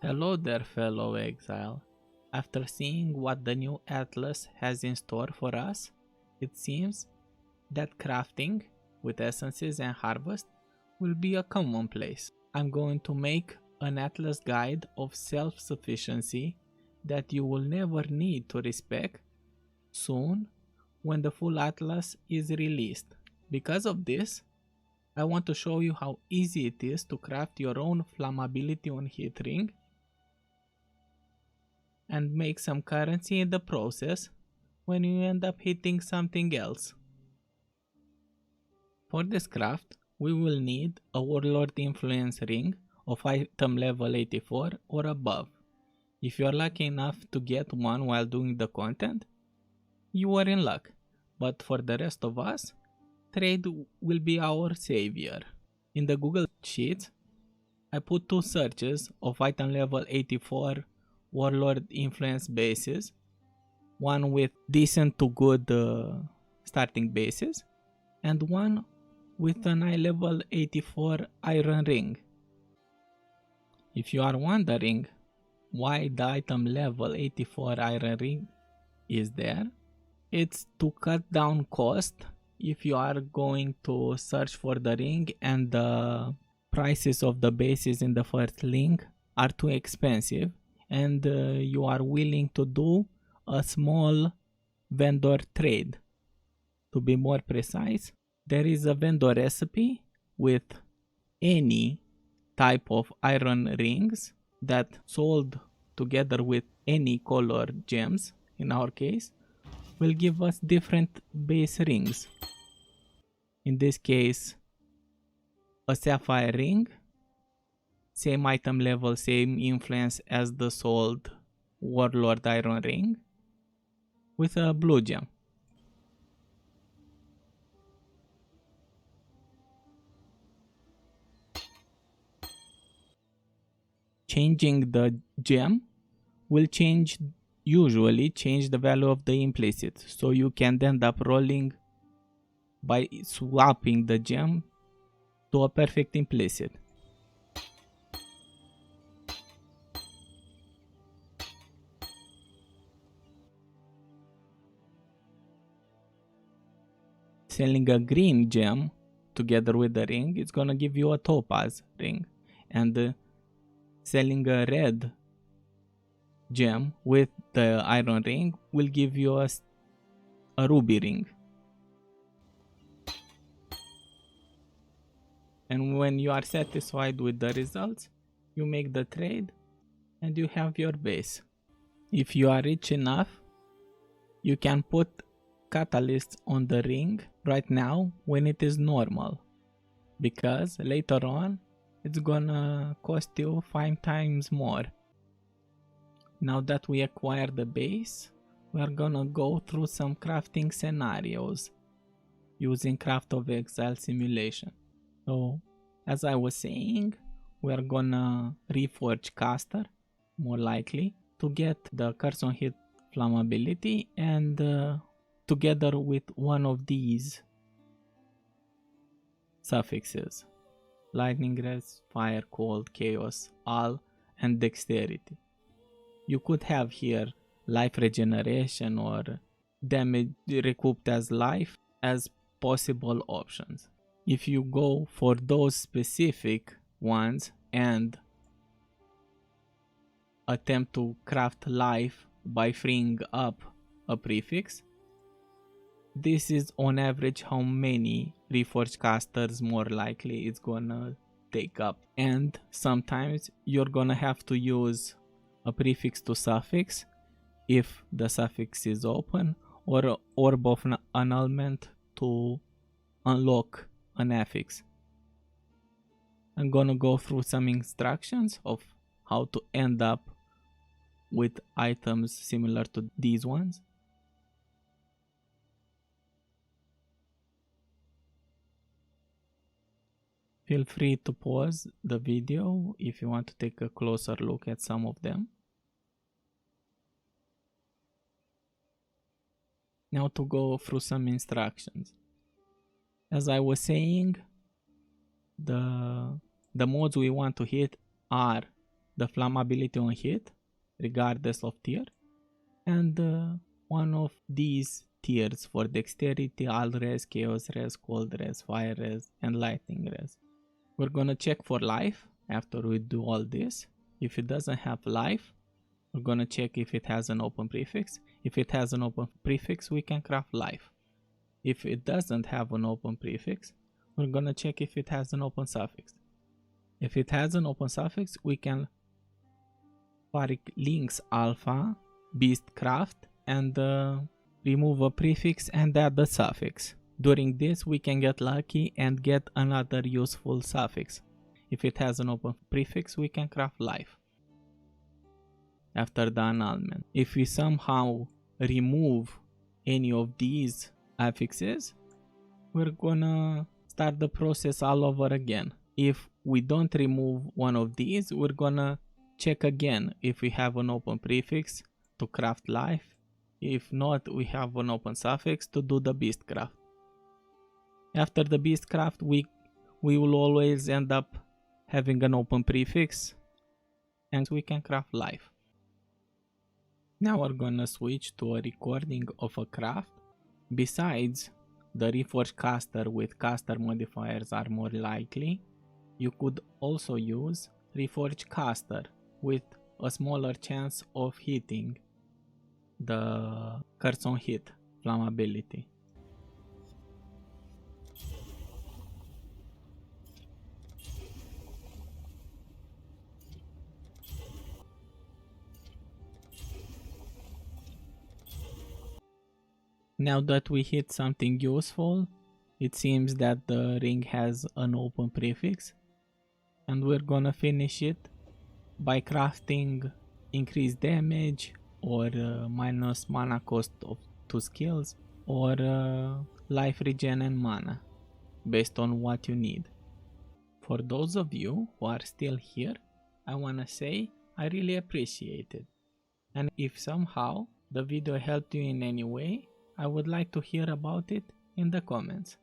Hello there, fellow exile. After seeing what the new Atlas has in store for us, it seems that crafting with essences and harvest will be a commonplace. I'm going to make an Atlas guide of self-sufficiency that you will never need to respect soon when the full Atlas is released. Because of this, I want to show you how easy it is to craft your own flammability on Hitring and make some currency in the process when you end up hitting something else. For this craft, we will need a warlord influence ring of item level 84 or above. If you are lucky enough to get one while doing the content, you are in luck, but for the rest of us, trade will be our savior. In the Google Sheets, I put two searches of item level 84 warlord influence bases, one with decent to good starting bases, and one with an eye level 84 iron ring. If you are wondering why the item level 84 iron ring is there, it's to cut down cost if you are going to search for the ring and the prices of the bases in the first link are too expensive and you are willing to do a small vendor trade. To be more precise, there is a vendor recipe with any type of iron rings that sold together with any color gems, in our case, will give us different base rings. In this case, a sapphire ring, same item level, same influence as the sold warlord iron ring, with a blue gem. Changing the gem will usually change the value of the implicit, so you can end up rolling by swapping the gem to a perfect implicit. Selling a green gem together with the ring is gonna give you a topaz ring, and selling a red gem with the iron ring will give you a ruby ring. And when you are satisfied with the results, you make the trade and you have your base. If you are rich enough, you can put catalysts on the ring right now when it is normal, because later on it's gonna cost you 5 times more. Now that we acquire the base, we are gonna go through some crafting scenarios using Craft of Exile simulation. So, as I was saying, we are gonna reforge caster, more likely, to get the curse on hit flammability, and together with one of these suffixes: lightning, res, fire, cold, chaos, all, and dexterity. You could have here life regeneration or damage recouped as life as possible options. If you go for those specific ones and attempt to craft life by freeing up a prefix, this is on average how many reforged casters more likely it's gonna take up. And sometimes you're gonna have to use a prefix to suffix if the suffix is open, or an orb of annulment to unlock an affix. I'm gonna go through some instructions of how to end up with items similar to these ones. Feel free to pause the video if you want to take a closer look at some of them. Now to go through some instructions. As I was saying, the modes we want to hit are the flammability on hit, regardless of tier, and one of these tiers for dexterity, all res, chaos res, cold res, fire res, and lightning res. We're gonna check for life after we do all this. If it doesn't have life, we're gonna check if it has an open prefix. If it has an open prefix, we can craft life. If it doesn't have an open prefix, we're gonna check if it has an open suffix. If it has an open suffix, we can links alpha, beast craft, and remove a prefix and add the suffix. During this, we can get lucky and get another useful suffix. If it has an open prefix, we can craft life after the annulment. If we somehow remove any of these affixes, we're gonna start the process all over again. If we don't remove one of these, we're gonna check again if we have an open prefix to craft life. If not, we have an open suffix to do the beast craft. After the beast craft, we will always end up having an open prefix and we can craft life. Now we're gonna switch to a recording of a craft. Besides the reforged caster with caster modifiers are more likely, you could also use reforged caster with a smaller chance of hitting the curse on hit flammability. Now that we hit something useful, it seems that the ring has an open prefix, and we're gonna finish it by crafting increased damage or minus mana cost of 2 skills or life regen and mana based on what you need. For those of you who are still here, I wanna say I really appreciate it, and if somehow the video helped you in any way, I would like to hear about it in the comments.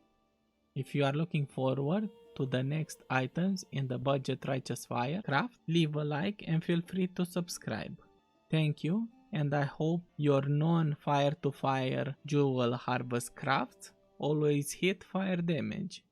If you are looking forward to the next items in the Budget Righteous Fire craft, leave a like and feel free to subscribe. Thank you, and I hope your non-fire to fire jewel harvest crafts always hit fire damage.